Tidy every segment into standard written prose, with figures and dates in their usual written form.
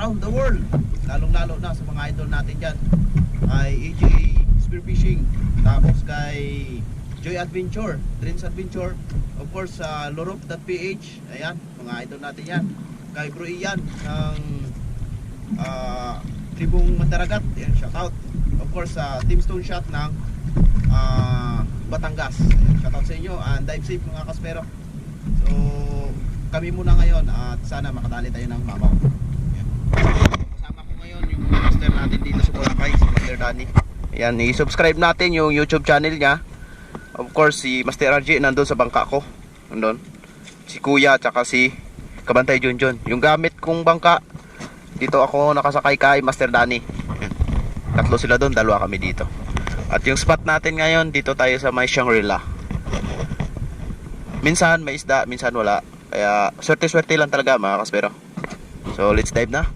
around the world, lalong-lalo na sa mga idol natin dyan, kay AJ Spearfishing, tapos kay Joy Adventure, Dreams Adventure, of course sa Lorop.ph, ayan, mga idol natin yan, kay Bro Ian ng Tribong Mandaragat, ayan, shout out, of course sa Team Stone Shot ng Batangas, ayan, shout out sa inyo, and dive safe mga kaspero. So kami muna ngayon at sana makadali tayo ng mamaw. Ayan. Kasama ko ngayon yung master natin dito sa Boracay, si Master Danny. Ayan, i-subscribe natin yung YouTube channel niya. Of course, si Master RJ nandun sa bangka ko. Nandun. Si Kuya, tsaka si Kabantay Junjun. Yung gamit kong bangka, dito ako nakasakay kay Master Danny. Ayan. Tatlo sila doon, dalawa kami dito. At yung spot natin ngayon, dito tayo sa may Shangri-La. Minsan may isda, minsan wala. Kaya swerte-swerte lang talaga mga kaspero. So let's dive na.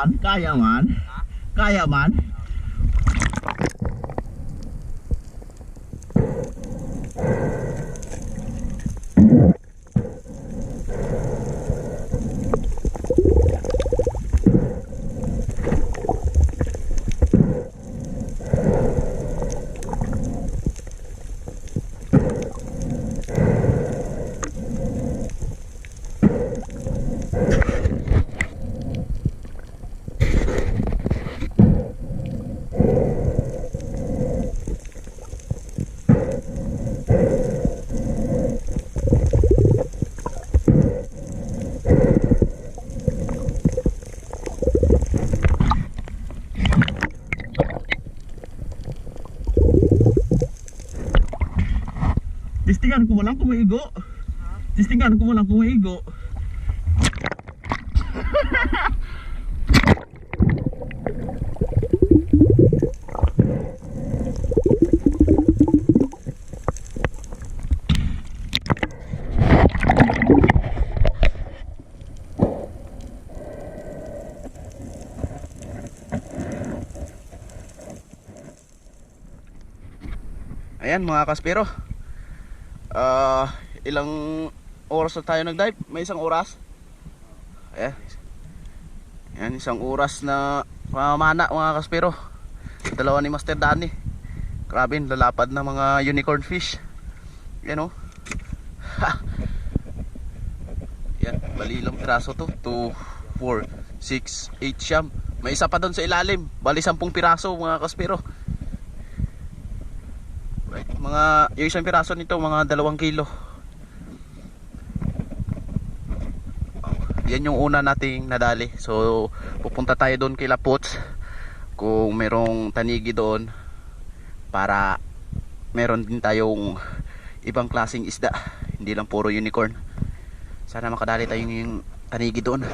man, kaya man. Kaya man. Tistingan ko lang kung maigo. Tistingan ko lang kung maigo. Ayan mga kaspero, ilang oras na tayo nag-dive? May isang oras. Ayan. Ayan, isang oras na pamana mga kaspero. Dalawa ni Master Danny. Grabe, lalapad na mga unicorn fish. Yan o. Yan, bali ilang piraso to. 2, 4, 6, 8 siyam. May isa pa doon sa ilalim. Bali 10 piraso mga kaspero. Right, mga yung isang piraso nito mga 2 kilo. Yan yung una nating nadali. So pupunta tayo doon kay Lapots kung merong tanigi doon para meron din tayong ibang klaseng isda, hindi lang puro unicorn. Sana makadali tayo yung tanigi doon.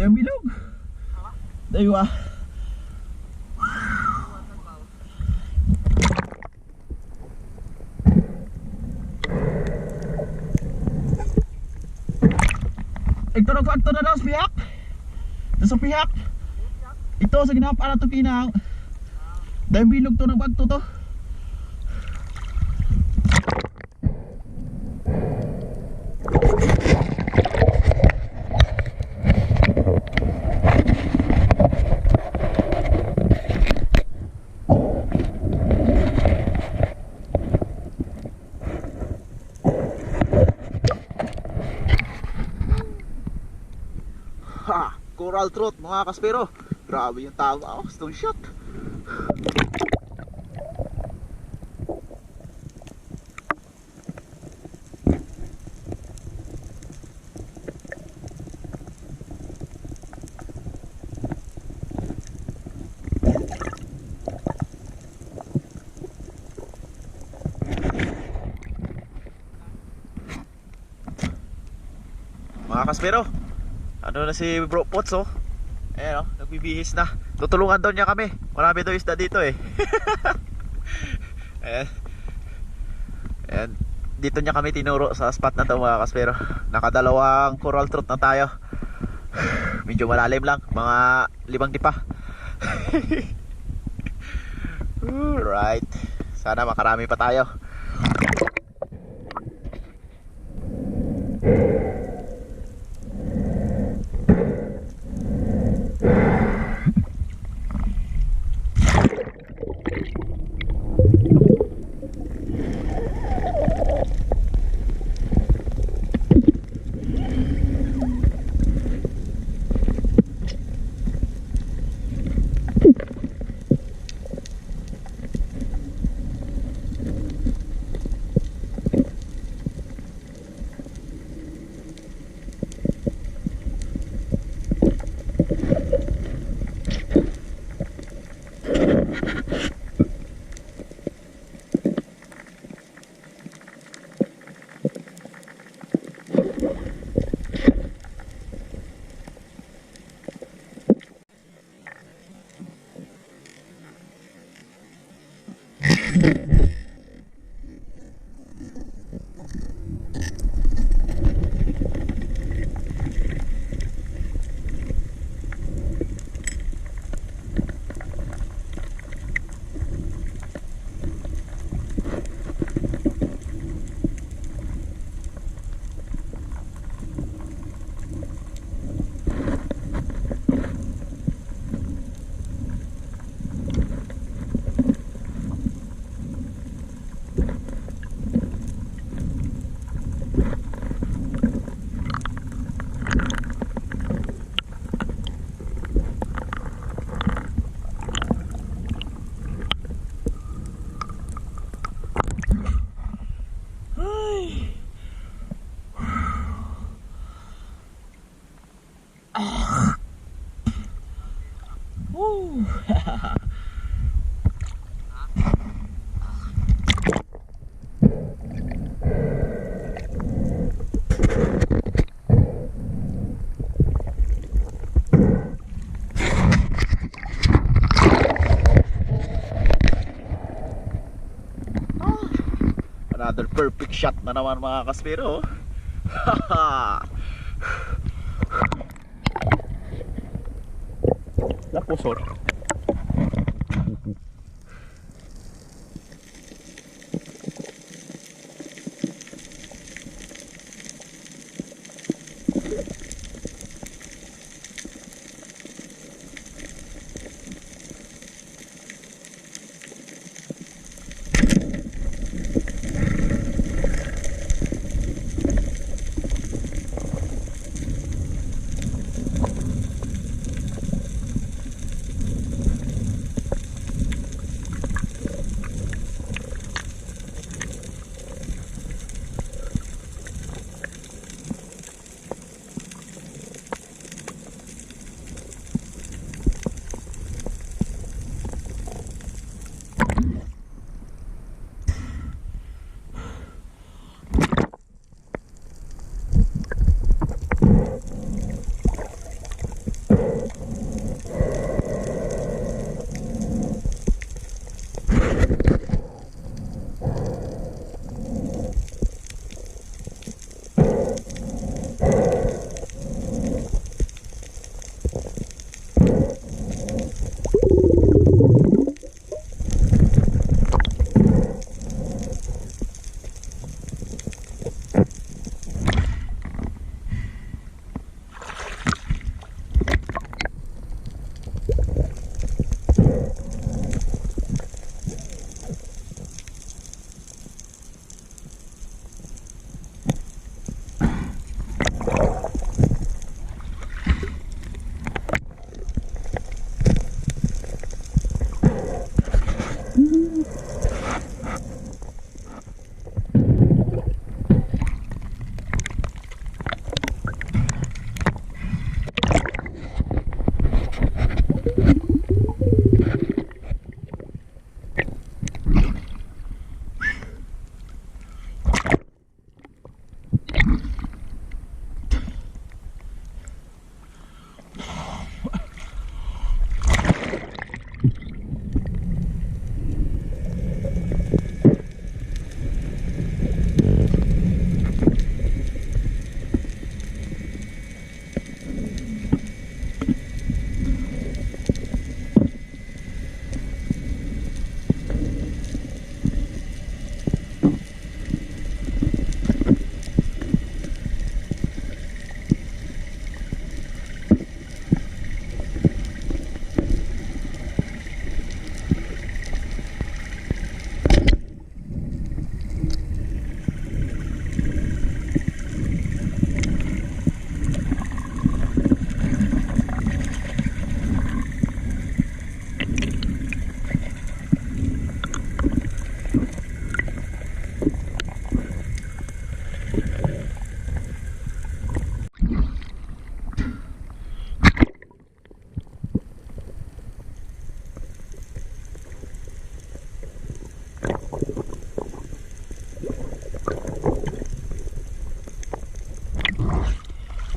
Dayang bilog. Daywa. Ito na daw sa pihak. Sa pihak. Ito sa ginapa na ito kinang. Dahil bilog to nagpagto to. Ha! Coral trout mga kaspero. Grabe yung tama. Oh, stone shot. Mga kaspero, ano na si Bro Pots oh. Ayan oh, nagbibihis na. Tutulungan daw niya kami. Marami daw isda dito eh. Ayan. Ayan. Dito niya kami tinuro sa spot na to mga kaspero. Nakadalawang coral trout na tayo. Medyo malalim lang, mga 5 tipa. Alright. Sana makarami pa tayo. Another perfect shot na naman mga kaspero. Napusot.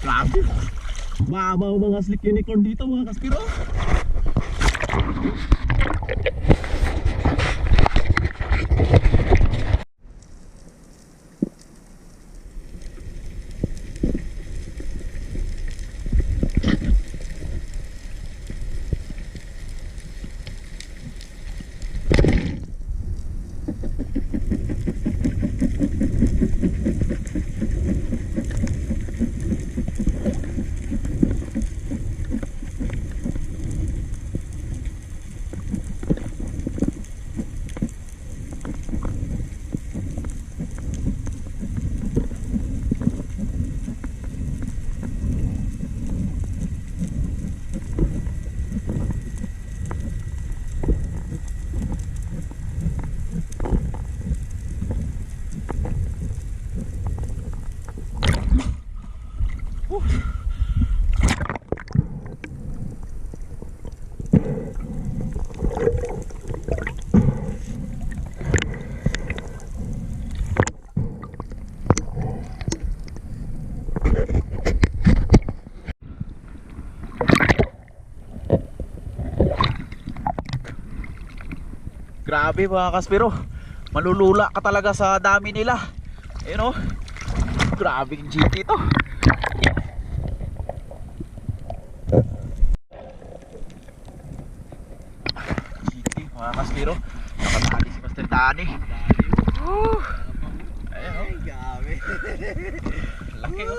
Grabe. Mabaw mga slick unicorn dito mga kaspiro. Grabe mga kaspiro, malulula ka talaga sa dami nila. Ayun o, grabe yung GT to. GT mga kaspiro, nakatali si Master Danny. Ayun o, grabe. Laki o.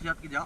Siap gitu.